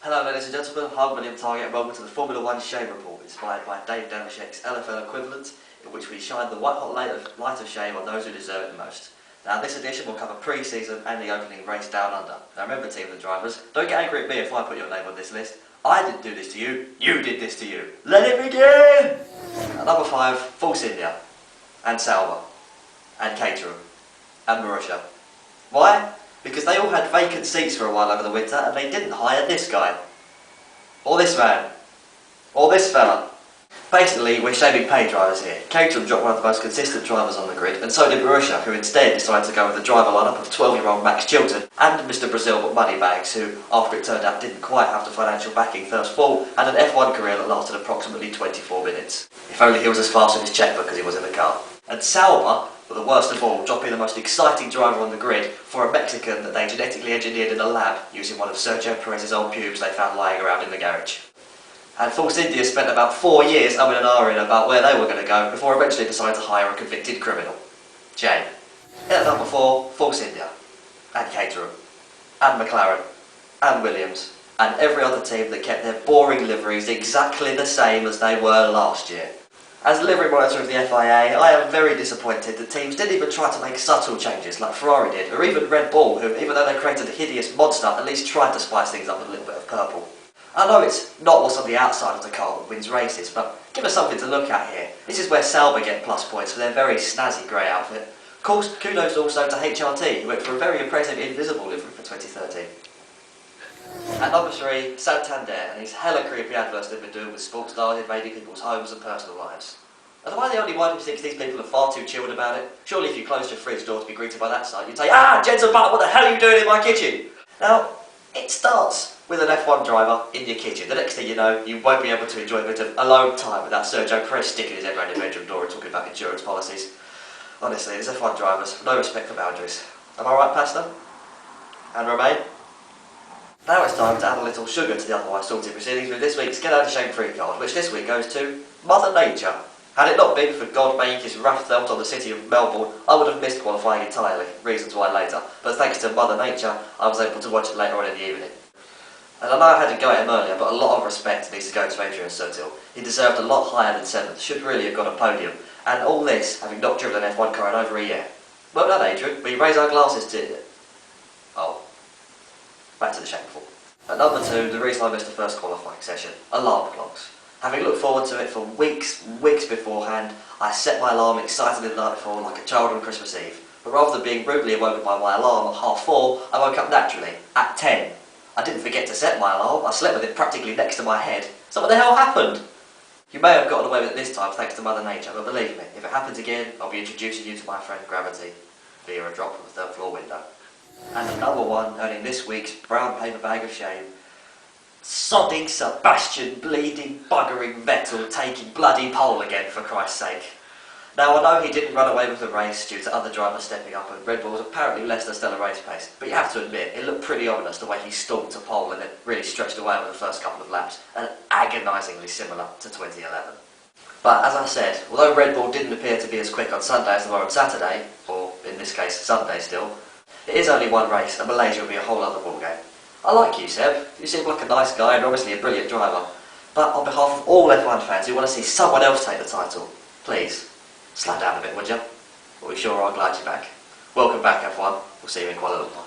Hello ladies and gentlemen, I'm William Target and welcome to the Formula 1 Shame Report, inspired by Dave Dameshek's LFL equivalent, in which we shine the white-hot light of shame on those who deserve it most. Now this edition will cover pre-season and the opening race down under. Now remember, team of the drivers, don't get angry at me if I put your name on this list. I didn't do this to you, you did this to you. Let it begin! At number 5, Force India, and Sauber, and Caterham, and Marussia. Why? Because they all had vacant seats for a while over the winter and they didn't hire this guy. Or this man. Or this fella. Basically, we're shaming paid drivers here. Caterham dropped one of the most consistent drivers on the grid, and so did Marussia, who instead decided to go with the driver lineup of 12-year-old Max Chilton and Mr Brazil but Moneybags, who, after it turned out didn't quite have the financial backing first fall, had an F1 career that lasted approximately 24 minutes. If only he was as fast with his checkbook as he was in the car. And Sauber, were the worst of all, dropping the most exciting driver on the grid for a Mexican that they genetically engineered in a lab using one of Sergio Perez's old pubes they found lying around in the garage. And Force India spent about 4 years umming and ahhing about where they were going to go before eventually deciding to hire a convicted criminal. Jane. In at number 4, Force India, and Caterham, and McLaren, and Williams, and every other team that kept their boring liveries exactly the same as they were last year. As livery monitor of the FIA, I am very disappointed that teams didn't even try to make subtle changes like Ferrari did, or even Red Bull, who, even though they created a hideous monster, at least tried to spice things up with a little bit of purple. I know it's not what's on the outside of the car that wins races, but give us something to look at here. This is where Sauber get plus points for their very snazzy grey outfit. Of course, kudos also to HRT, who went for a very impressive invisible livery for 2013. At number 3, Santander, and his hella creepy adverts they've been doing with sports stars invading people's homes and personal lives. Am I the only one who thinks these people are far too chilled about it? Surely if you closed your fridge door to be greeted by that sight, you'd say, "Ah, Jensen Button, what the hell are you doing in my kitchen?" Now, it starts with an F1 driver in your kitchen. The next thing you know, you won't be able to enjoy a bit of alone time without Sergio Perez sticking his head around your bedroom door and talking about insurance policies. Honestly, these F1 drivers, no respect for boundaries. Am I right, Pastor? And Romain? Now it's time to add a little sugar to the otherwise salty proceedings with this week's Get Out of Shame free card, which this week goes to Mother Nature. Had it not been for God making his wrath felt on the city of Melbourne, I would have missed qualifying entirely, reasons why later, but thanks to Mother Nature, I was able to watch it later on in the evening. And I know I had to go at him earlier, but a lot of respect needs to go to Adrian Sutil. He deserved a lot higher than 7th, should really have got a podium, and all this having not driven an F1 car in over a year. Well done, Adrian, we raise our glasses to... Oh. Back to the shameful. At number 2, the reason I missed the first qualifying session, alarm clocks. Having looked forward to it for weeks beforehand, I set my alarm excitedly the night before like a child on Christmas Eve. But rather than being rudely awoken by my alarm at 4:30, I woke up naturally, at 10. I didn't forget to set my alarm, I slept with it practically next to my head. So what the hell happened? You may have gotten away with it this time thanks to Mother Nature, but believe me, if it happens again, I'll be introducing you to my friend Gravity via a drop from the 3rd floor window. And at number 1, earning this week's brown paper bag of shame, sodding Sebastian bleeding buggering Vettel taking bloody pole again, for Christ's sake. Now I know he didn't run away with the race due to other drivers stepping up and Red Bull's apparently less than stellar race pace, but you have to admit it looked pretty ominous the way he stalked to pole and then really stretched away over the first couple of laps, and agonisingly similar to 2011. But as I said, although Red Bull didn't appear to be as quick on Sunday as they were on Saturday, or in this case Sunday still, it is only one race and Malaysia will be a whole other ballgame. I like you, Seb. You seem like a nice guy and obviously a brilliant driver. But on behalf of all F1 fans who want to see someone else take the title, please, slow down a bit, would you? But we sure are glad you're back. Welcome back, F1. We'll see you in Kuala Lumpur.